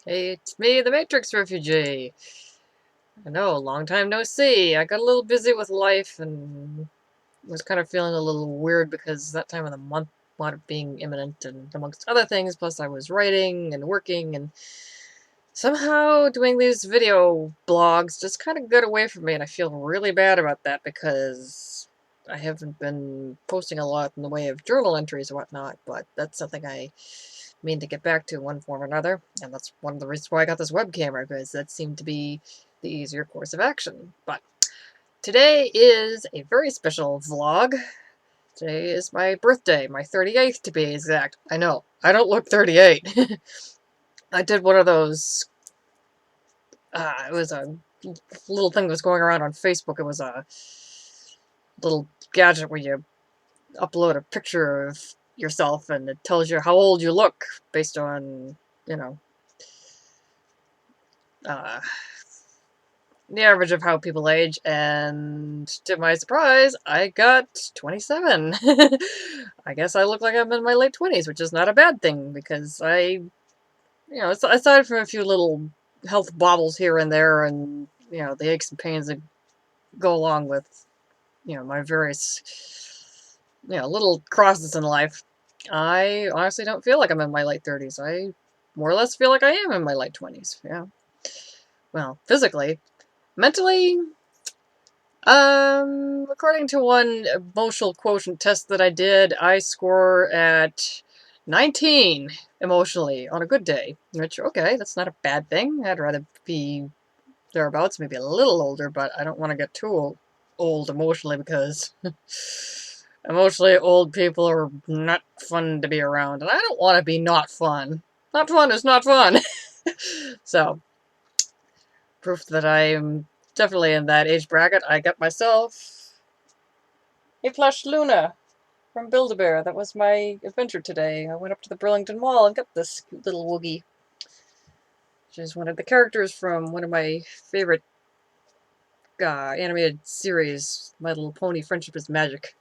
Hey, it's me, the Matrix Refugee. I know, long time no see. I got a little busy with life and was kind of feeling a little weird because that time of the month wound up being imminent and amongst other things, plus I was writing and working and somehow doing these video blogs just kind of got away from me and I feel really bad about that because I haven't been posting a lot in the way of journal entries and whatnot, but that's something I mean to get back to in one form or another, and that's one of the reasons why I got this web camera, because that seemed to be the easier course of action. But today is a very special vlog. Today is my birthday, my 38th to be exact. I know, I don't look 38. I did one of those, it was a little thing that was going around on Facebook. It was a little gadget where you upload a picture of yourself and it tells you how old you look based on, you know, uh, the average of how people age, and to my surprise, I got 27. I guess I look like I'm in my late 20s, which is not a bad thing, because aside from a few little health bobbles here and there, and, the aches and pains that go along with, my various, little crosses in life, I honestly don't feel like I'm in my late 30s. I more or less feel like I am in my late 20s, yeah. Well, physically. Mentally, according to one emotional quotient test that I did, I score at 19 emotionally on a good day. Which, okay, that's not a bad thing. I'd rather be thereabouts, maybe a little older, but I don't want to get too old emotionally because emotionally old people are not fun to be around, and I don't want to be not fun. Not fun is not fun. So, proof that I'm definitely in that age bracket. I got myself a plush Luna from Build-A-Bear. That was my adventure today. I went up to the Burlington Mall and got this cute little woogie, which is one of the characters from one of my favorite animated series, My Little Pony: Friendship is Magic.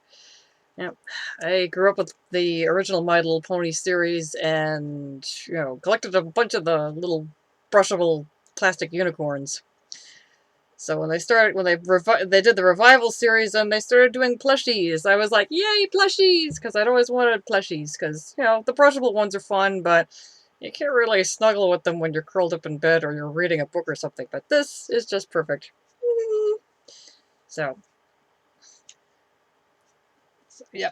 Yep. I grew up with the original My Little Pony series and, collected a bunch of the little brushable plastic unicorns. So when they did the revival series and they started doing plushies, I was like, yay, plushies! Because I'd always wanted plushies, because, the brushable ones are fun, but you can't really snuggle with them when you're curled up in bed or you're reading a book or something, but this is just perfect. So yeah,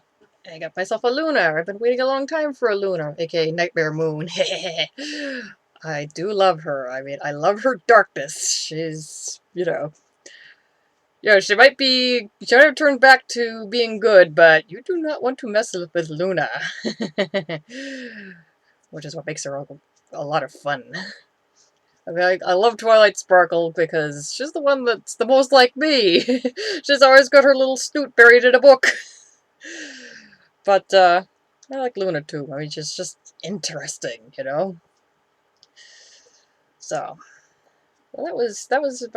I got myself a Luna. I've been waiting a long time for a Luna, aka Nightmare Moon. I do love her. I mean, I love her darkness. She's, she might have turned back to being good, but you do not want to mess with Luna. Which is what makes her a lot of fun. I mean, I love Twilight Sparkle because she's the one that's the most like me. She's always got her little snoot buried in a book. But, I like Luna too. I mean, she's just interesting, So, well, that was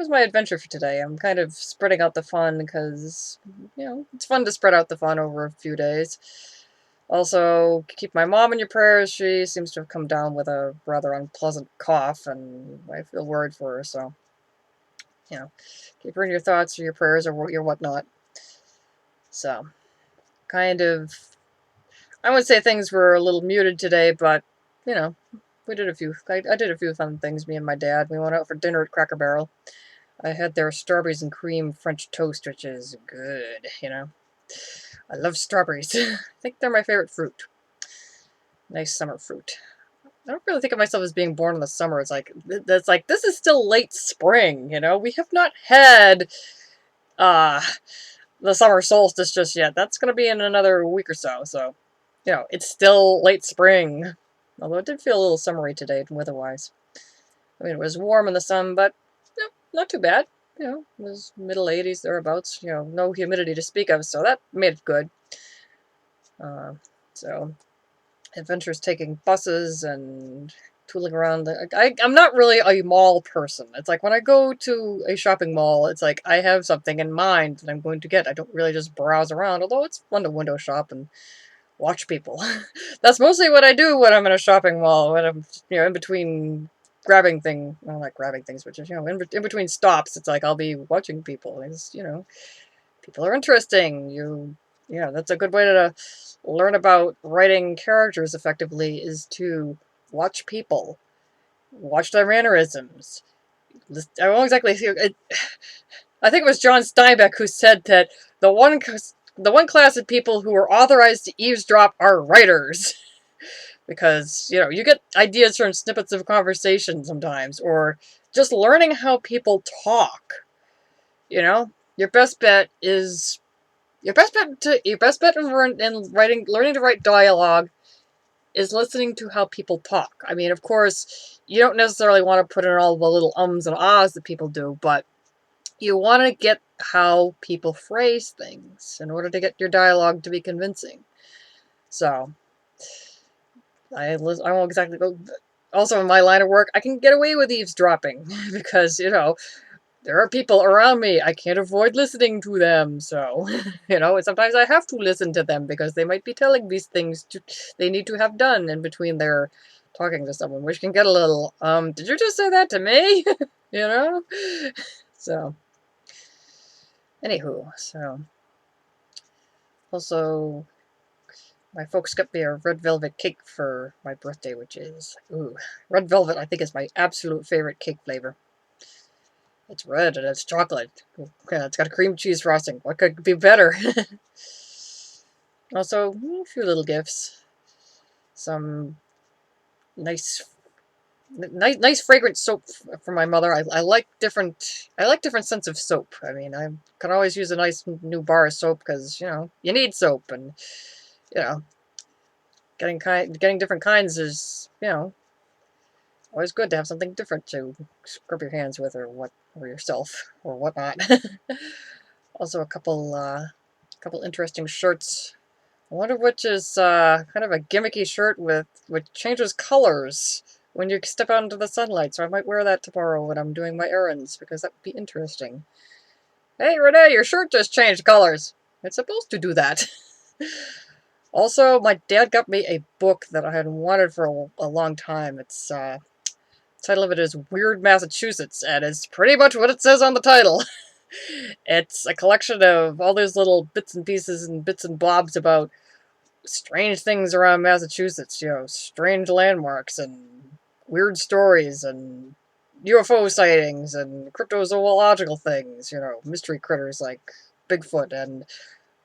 my adventure for today. I'm kind of spreading out the fun because, it's fun to spread out the fun over a few days. Also, keep my mom in your prayers. She seems to have come down with a rather unpleasant cough, and I feel worried for her, so, keep her in your thoughts or your prayers or your whatnot. So, kind of, I would say things were a little muted today, but, we did I did a few fun things, me and my dad. We went out for dinner at Cracker Barrel. I had their strawberries and cream French toast, which is good, I love strawberries. I think they're my favorite fruit. Nice summer fruit. I don't really think of myself as being born in the summer. It's like, this is still late spring, We have not had, the summer solstice just yet. That's going to be in another week or so, it's still late spring. Although it did feel a little summery today, weather-wise. I mean, it was warm in the sun, but not too bad. It was middle 80s, thereabouts. No humidity to speak of, so that made it good. So, adventures taking buses and tooling around. I'm not really a mall person. It's like when I go to a shopping mall, it's like I have something in mind that I'm going to get. I don't really just browse around, although it's fun to window shop and watch people. That's mostly what I do when I'm in a shopping mall, when I'm, in between grabbing well, not grabbing things, but just, in between stops, it's like I'll be watching people. People are interesting. That's a good way to learn about writing characters effectively, is to watch people, watch their mannerisms. I won't exactly see it. I think it was John Steinbeck who said that the one the one class of people who are authorized to eavesdrop are writers. Because, you get ideas from snippets of conversation sometimes, or just learning how people talk. Your best bet is your best bet in learning to write dialogue is listening to how people talk. I mean, of course, you don't necessarily want to put in all the little ums and ahs that people do, but you want to get how people phrase things in order to get your dialogue to be convincing. So, I won't exactly go. Also, in my line of work, I can get away with eavesdropping because, there are people around me. I can't avoid listening to them. So, sometimes I have to listen to them because they might be telling these things they need to have done in between their talking to someone, which can get a little, did you just say that to me? you know? So, anywho, also, my folks got me a red velvet cake for my birthday, which is, red velvet I think is my absolute favorite cake flavor. It's red and it's chocolate. Okay, it's got a cream cheese frosting. What could be better? Also, a few little gifts. Some nice, nice fragrant soap for my mother. I like different. I like different scents of soap. I mean, I can always use a nice new bar of soap because you need soap, and you know getting different kinds is always good to have something different to scrub your hands with, or yourself, or whatnot. Also, a couple interesting shirts. One of which is kind of a gimmicky shirt which changes colors when you step out into the sunlight. So I might wear that tomorrow when I'm doing my errands, because that would be interesting. Hey, Renee, your shirt just changed colors. It's supposed to do that. Also, my dad got me a book that I had wanted for a long time. The title of it is Weird Massachusetts, and it's pretty much what it says on the title. It's a collection of all those little bits and pieces and bits and bobs about strange things around Massachusetts, strange landmarks and weird stories and UFO sightings and cryptozoological things, mystery critters like Bigfoot and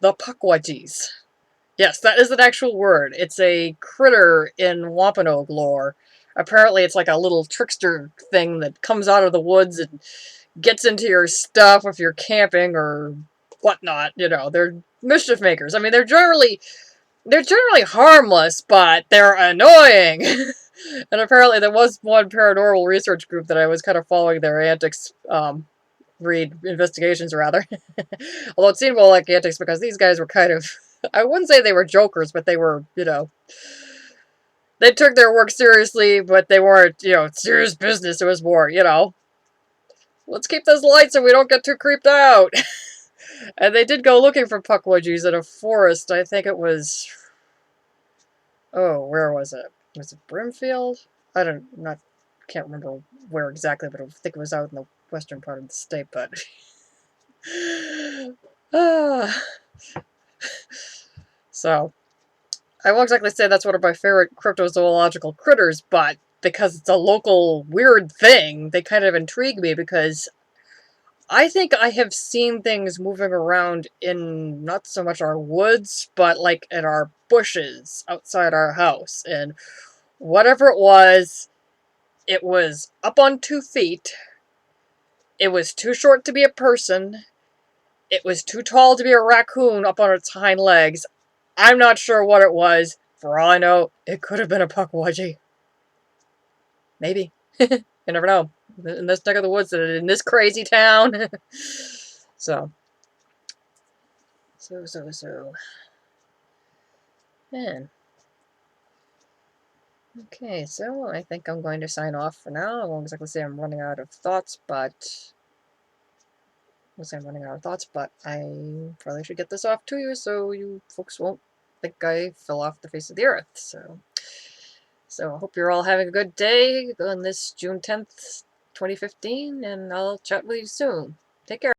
the Pukwudgies. Yes, that is an actual word. It's a critter in Wampanoag lore. Apparently, it's like a little trickster thing that comes out of the woods and gets into your stuff if you're camping or whatnot. They're mischief makers. I mean, they're generally harmless, but they're annoying. And apparently there was one paranormal research group that I was kind of following their antics, read investigations rather. Although it seemed more like antics because these guys were kind of, I wouldn't say they were jokers, but they were, they took their work seriously, but they weren't, serious business. It was more, let's keep this light so we don't get too creeped out. And they did go looking for Pukwudgies in a forest. I think it was, oh, where was it? Was it Brimfield? Can't remember where exactly, but I think it was out in the western part of the state, but ah. So I won't exactly say that's one of my favorite cryptozoological critters, but because it's a local weird thing, they kind of intrigue me because I think I have seen things moving around in not so much our woods, but like in our bushes outside our house. And whatever it was up on 2 feet. It was too short to be a person. It was too tall to be a raccoon up on its hind legs. I'm not sure what it was. For all I know, it could have been a Pukwudgie. Maybe. You never know. In this neck of the woods, in this crazy town. So. Man. Okay, so I think I'm going to sign off for now. I won't exactly say I'm running out of thoughts, but I probably should get this off to you so you folks won't think I fell off the face of the earth. So I hope you're all having a good day on this June 10th, 2015, and I'll chat with you soon. Take care.